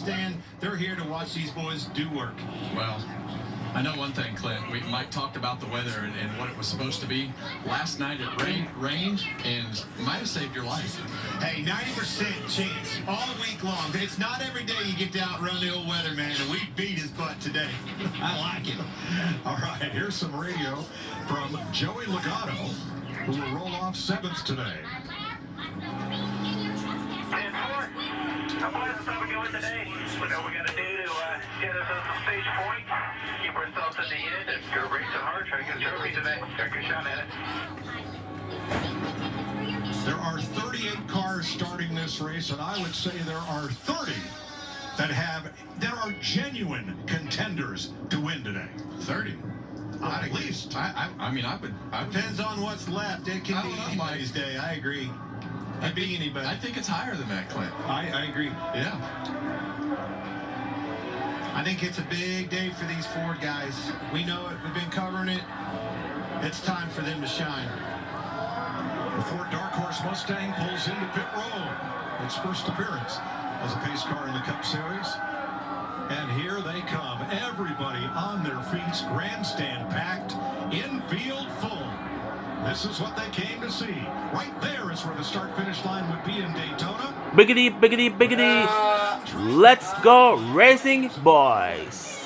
grandstand. They're here to watch these boys do work. Well, I know one thing, Clint. Mike talked about the weather and what it was supposed to be. Last night it rained and might have saved your life. Hey, 90% chance all week long. It's not every day you get to outrun the old weather, man, and we beat his butt today. I like it. All right, here's some radio from Joey Logano, who will roll off 7th today. How far is we going today? We know we got to do to get us up to stage point, keep ourselves in the end, and go racing hard, try to get a trophy today. Take a shot at it. There are 38 cars starting this race, and I would say there are 30 that are genuine contenders to win today. 30. At least. I mean, I would. Depends on what's left. It can be anybody's day. I agree. Could be anybody. I think it's higher than that, Clint. I agree. Yeah. I think it's a big day for these Ford guys. We know it. We've been covering it. It's time for them to shine. The Ford Dark Horse Mustang pulls into pit road. Its first appearance as a pace car in the Cup Series. And here they come. Everybody on their feet. Grandstand packed. Infield full. This is what they came to see. Right there is where the start-finish line would be in Daytona. Biggity, biggity, biggity. Let's go racing, boys.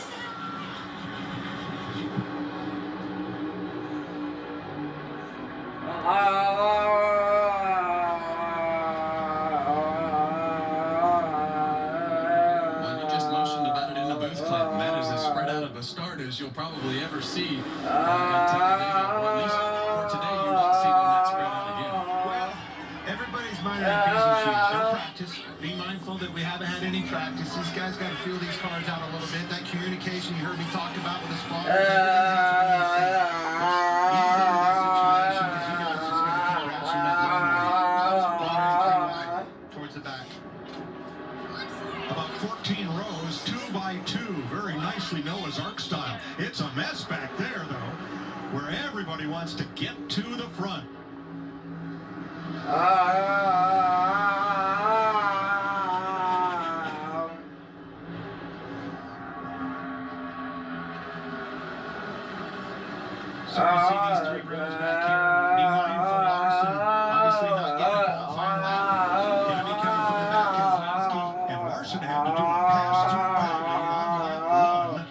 Well, you just motioned about it in the booth, Clint, and that is as spread out of a start as you'll probably ever see in Talladega. Well, at least for today, you won't see them that spread out again. Well, everybody's minding their P's and Q's. No practice. Be mindful that we haven't had any practice. These guys got to feel these cars out a little bit. That communication you heard me talk about with the spotters, towards the back. About 14 rows, 2 by 2, very nicely Noah's Ark style. It's a mess back there, though, where everybody wants to get to the front. So we see these 3 rows back here. Be mindful, Larson. Obviously not getting a qualifying lap. Gonna be coming from the back, Keselowski. And Larson had to do a pass-through penalty on lap 1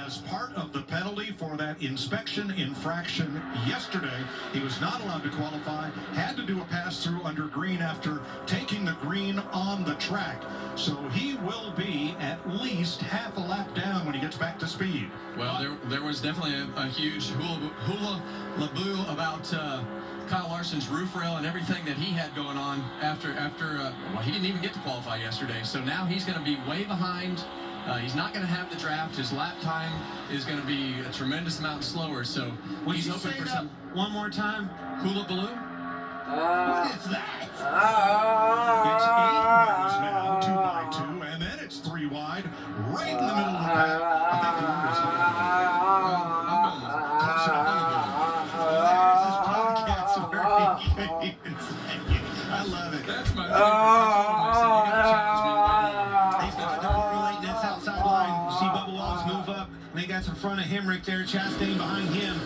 as part of the penalty for that inspection infraction yesterday. He was not allowed to qualify, had to do a pass-through under green after taking the green on the track. So he will be at least half a lap down when he gets back to speed. Well, there was definitely a huge hula-laboo about Kyle Larson's roof rail and everything that he had going on after well, he didn't even get to qualify yesterday. So now he's going to be way behind. He's not going to have the draft. His lap time is going to be a tremendous amount slower. So he's hoping for some one more time. hula-baloo. What is that? It's 8 rows now, 2 by 2, and then it's 3 wide, right in the middle of the pack. I think the number's close enough. This podcast where he can say it. I love it. That's my favorite. You got to challenge me. He's got the late this outside line. You see Bubba Wallace move up. They got in front of Hemrick there. Chastain behind him.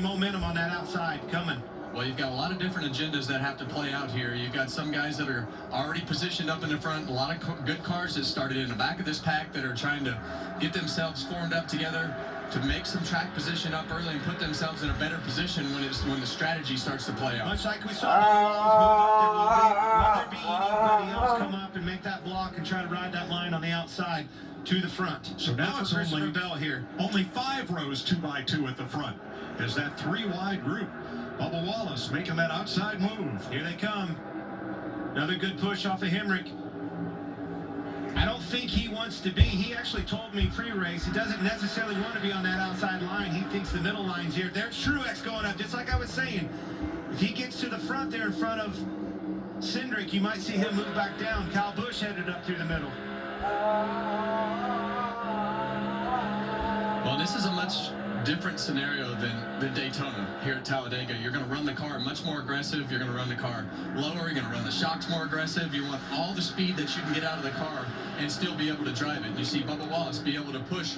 Momentum on that outside coming. Well, you've got a lot of different agendas that have to play out here. You've got some guys that are already positioned up in the front. A lot of good cars that started in the back of this pack that are trying to get themselves formed up together to make some track position up early and put themselves in a better position when the strategy starts to play out. Much like we saw Bubba Wallace move up there, will there be anybody else come up and make that block and try to ride that line on the outside to the front? So now it's only 5 rows 2 by 2 at the front. Is that 3 wide group? Bubba Wallace making that outside move. Here they come. Another good push off of Hemrick. I don't think he wants to be. He actually told me pre-race he doesn't necessarily want to be on that outside line. He thinks the middle line's here. There's Truex going up, just like I was saying. If he gets to the front there in front of Cindric, you might see him move back down. Kyle Busch headed up through the middle. Well, this is a much different scenario than Daytona here at Talladega. You're going to run the car much more aggressive. You're going to run the car lower. You're going to run the shocks more aggressive. You want all the speed that you can get out of the car and still be able to drive it. And you see Bubba Wallace be able to push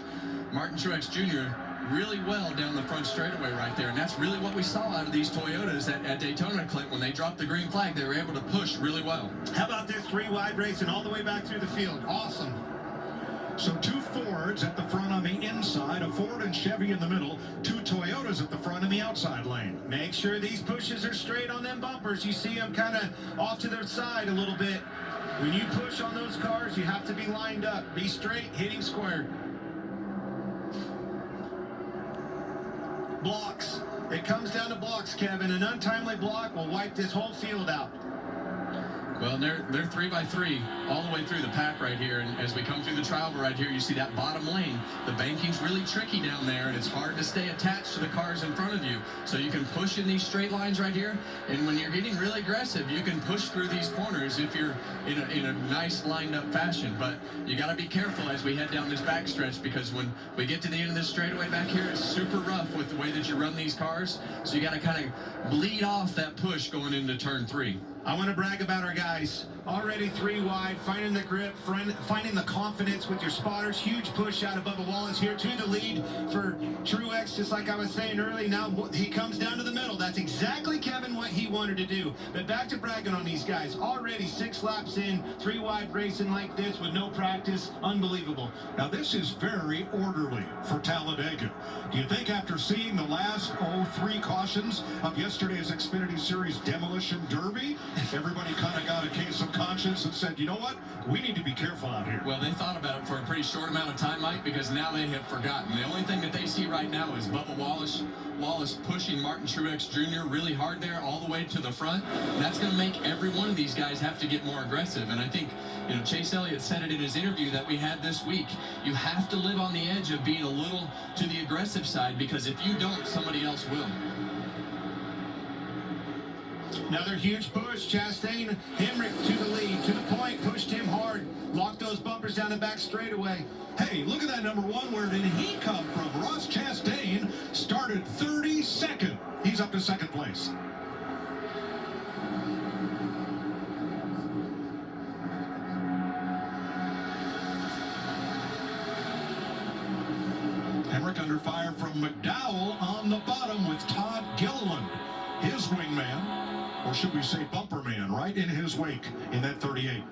Martin Truex Jr. really well down the front straightaway right there. And that's really what we saw out of these Toyotas at Daytona, Clint. When they dropped the green flag, they were able to push really well. How about this 3-wide racing all the way back through the field? Awesome. So 2 Fords at the front on the inside, a Ford and Chevy in the middle, 2 Toyotas at the front in the outside lane. Make sure these pushes are straight on them bumpers. You see them kind of off to their side a little bit. When you push on those cars, you have to be lined up. Be straight, hitting square. Blocks. It comes down to blocks, Kevin. An untimely block will wipe this whole field out. Well, they're 3x3 all the way through the pack right here. And as we come through the trial right here, you see that bottom lane. The banking's really tricky down there, and it's hard to stay attached to the cars in front of you. So you can push in these straight lines right here. And when you're getting really aggressive, you can push through these corners if you're in a nice lined up fashion. But you got to be careful as we head down this back stretch, because when we get to the end of this straightaway back here, it's super rough with the way that you run these cars. So you got to kind of bleed off that push going into turn 3. I want to brag about our guys. Already 3 wide, finding the grip, finding the confidence with your spotters. Huge push out of Bubba Wallace here to the lead for Truex, just like I was saying earlier. Now he comes down to the middle. That's exactly, Kevin, what he wanted to do. But back to bragging on these guys. Already 6 laps in, 3 wide racing like this with no practice. Unbelievable. Now this is very orderly for Talladega. Do you think after seeing the last 3 cautions of yesterday's Xfinity Series Demolition Derby, everybody kind of got a case of conscience and said, you know what, we need to be careful out here? Well, they thought about it for a pretty short amount of time, Mike, because now they have forgotten. The only thing that they see right now is Bubba Wallace pushing Martin Truex Jr. really hard there all the way to the front. And that's going to make every one of these guys have to get more aggressive. And I think, Chase Elliott said it in his interview that we had this week. You have to live on the edge of being a little to the aggressive side, because if you don't, somebody else will. Another huge push. Chastain, Hemrick to the lead, to the point, pushed him hard. Locked those bumpers down the back straightaway. Hey, look at that number 1. Where did he come from? Ross Chastain started 32nd. He's up to 2nd place. Hemrick under fire from McDowell on the bottom with Todd Gilliland, his wingman. Or should we say bumper man, right in his wake in that 38.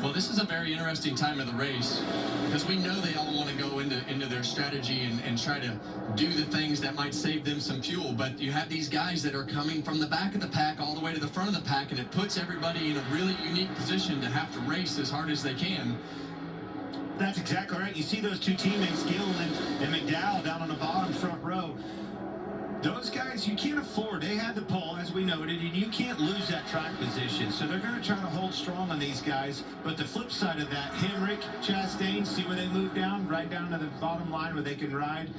Well, this is a very interesting time of the race, because we know they all want to go into their strategy and try to do the things that might save them some fuel. But you have these guys that are coming from the back of the pack all the way to the front of the pack, and it puts everybody in a really unique position to have to race as hard as they can. That's exactly right. You see those 2 teammates, Gilliland and McDowell, down on the bottom front row. Those guys, you can't afford. They had the pole, as we noted, and you can't lose that track position. So they're going to try to hold strong on these guys. But the flip side of that, Hemrick, Chastain, see where they move down? Right down to the bottom line where they can ride.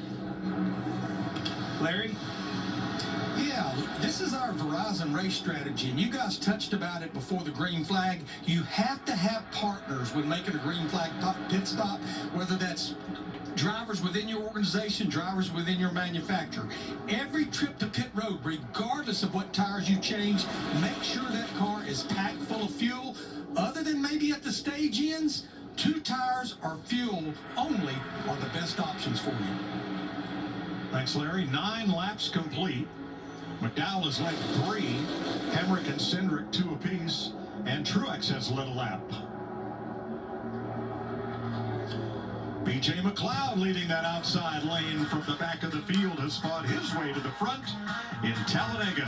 Larry? Yeah, this is our Verizon race strategy, and you guys touched about it before the green flag. You have to have partners when making a green flag pit stop, whether that's drivers within your organization, drivers within your manufacturer. Every trip to pit road, regardless of what tires you change, make sure that car is packed full of fuel. Other than maybe at the stage ends, 2 tires or fuel only are the best options for you. Thanks, Larry. 9 laps complete. McDowell has led 3. Hemrick and Cindric 2 apiece. And Truex has led a lap. B.J. McLeod leading that outside lane from the back of the field has fought his way to the front in Talladega.